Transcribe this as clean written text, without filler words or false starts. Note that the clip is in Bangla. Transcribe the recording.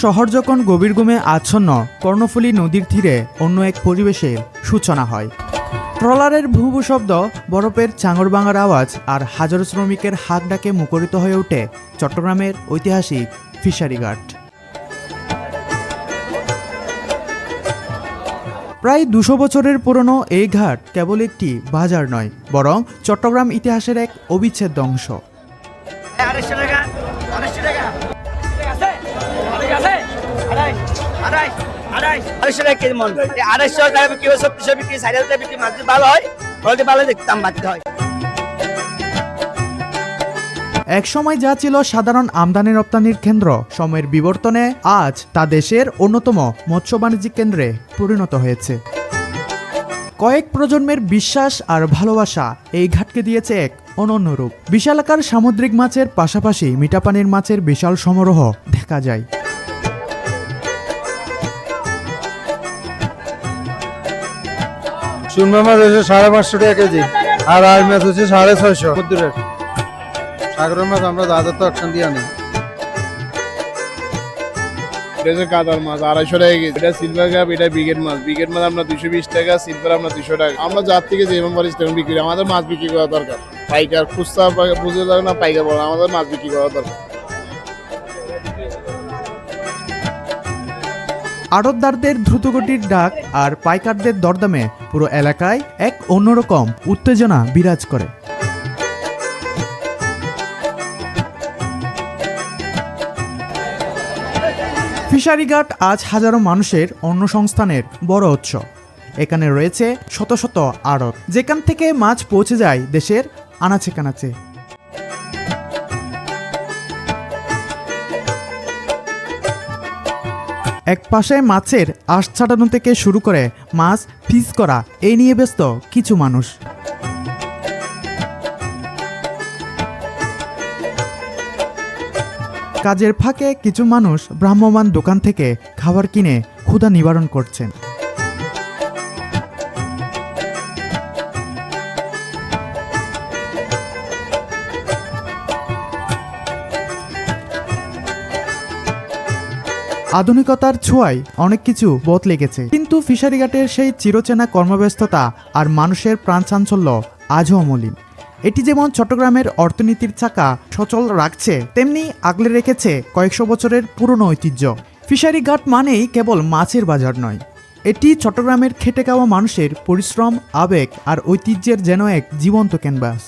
শহর যখন গভীর ঘুমে আচ্ছন্ন, কর্ণফুলী নদীর তীরে অন্য এক পরিবেশের সূচনা হয়। ট্রলারের ভুভু শব্দ, বরফের চাঙর ভাঙার আওয়াজ আর হাজারো শ্রমিকের হাঁক ডাকে মুখরিত হয়ে ওঠে চট্টগ্রামের ঐতিহাসিক ফিশারি ঘাট। প্রায় 200 বছরের পুরনো এই ঘাট কেবল একটি বাজার নয়, বরং চট্টগ্রাম ইতিহাসের এক অবিচ্ছেদ্য অংশ। এক সময় যা ছিল সাধারণ আমদানি রপ্তানির কেন্দ্র, সময়ের বিবর্তনে আজ তা দেশের অন্যতম মৎস্য বাণিজ্যিক কেন্দ্রে পরিণত হয়েছে। কয়েক প্রজন্মের বিশ্বাস আর ভালোবাসা এই ঘাটকে দিয়েছে এক অনন্য রূপ। বিশালাকার সামুদ্রিক মাছের পাশাপাশি মিঠাপানির মাছের বিশাল সমারোহ দেখা যায়। চুনমা মাছ হচ্ছে 550 টাকা কেজি, আর আর মাছ হচ্ছে 650 সমুদ্রের। সাগরের মাছ আমরা দাদার তো অপশন দিয়ে আনি। এটা কাদার মাছ 250 টাকা কেজি, এটা সিলভার কাপ, এটা ব্রিগেড মাছ। ব্রিগেড মাছ আমরা 220 টাকা, সিলভার আমরা 200 টাকা। আমরা যার থেকে যেমন পারি তেমন বিক্রি, আমাদের মাছ বিক্রি করা দরকার। পাইকার খুচরা বুঝে যাবে না, পাইকার বলে আমাদের মাছ বিক্রি করা দরকার। আড়তদারদের দ্রুতগতির ডাক আর পাইকারদের দরদামে পুরো এলাকায় এক অন্যরকম উত্তেজনা বিরাজ করে। ফিশারি ঘাট আজ হাজারো মানুষের অন্নসংস্থানের বড় উৎস। এখানে রয়েছে শত শত আড়ত, যেখান থেকে মাছ পৌঁছে যায় দেশের আনাচে কানাচে। এক পাশে মাছের আঁশ ছাটানো থেকে শুরু করে মাছ ফিস করা, এই নিয়ে ব্যস্ত কিছু মানুষ। কাজের ফাঁকে কিছু মানুষ ভ্রাম্যমাণ দোকান থেকে খাবার কিনে ক্ষুধা নিবারণ করছেন। আধুনিকতার ছোঁয়ায় অনেক কিছু বদলে গেছে, কিন্তু ফিশারি ঘাটের সেই চিরচেনা কর্মব্যস্ততা আর মানুষের প্রাণ চাঞ্চল্য আজও অমলিন। এটি যেমন চট্টগ্রামের অর্থনীতির চাকা সচল রাখছে, তেমনি আগলে রেখেছে কয়েকশো বছরের পুরনো ঐতিহ্য। ফিশারি ঘাট মানেই কেবল মাছের বাজার নয়, এটি চট্টগ্রামের খেটে খাওয়া মানুষের পরিশ্রম, আবেগ আর ঐতিহ্যের যেন এক জীবন্ত ক্যানভাস।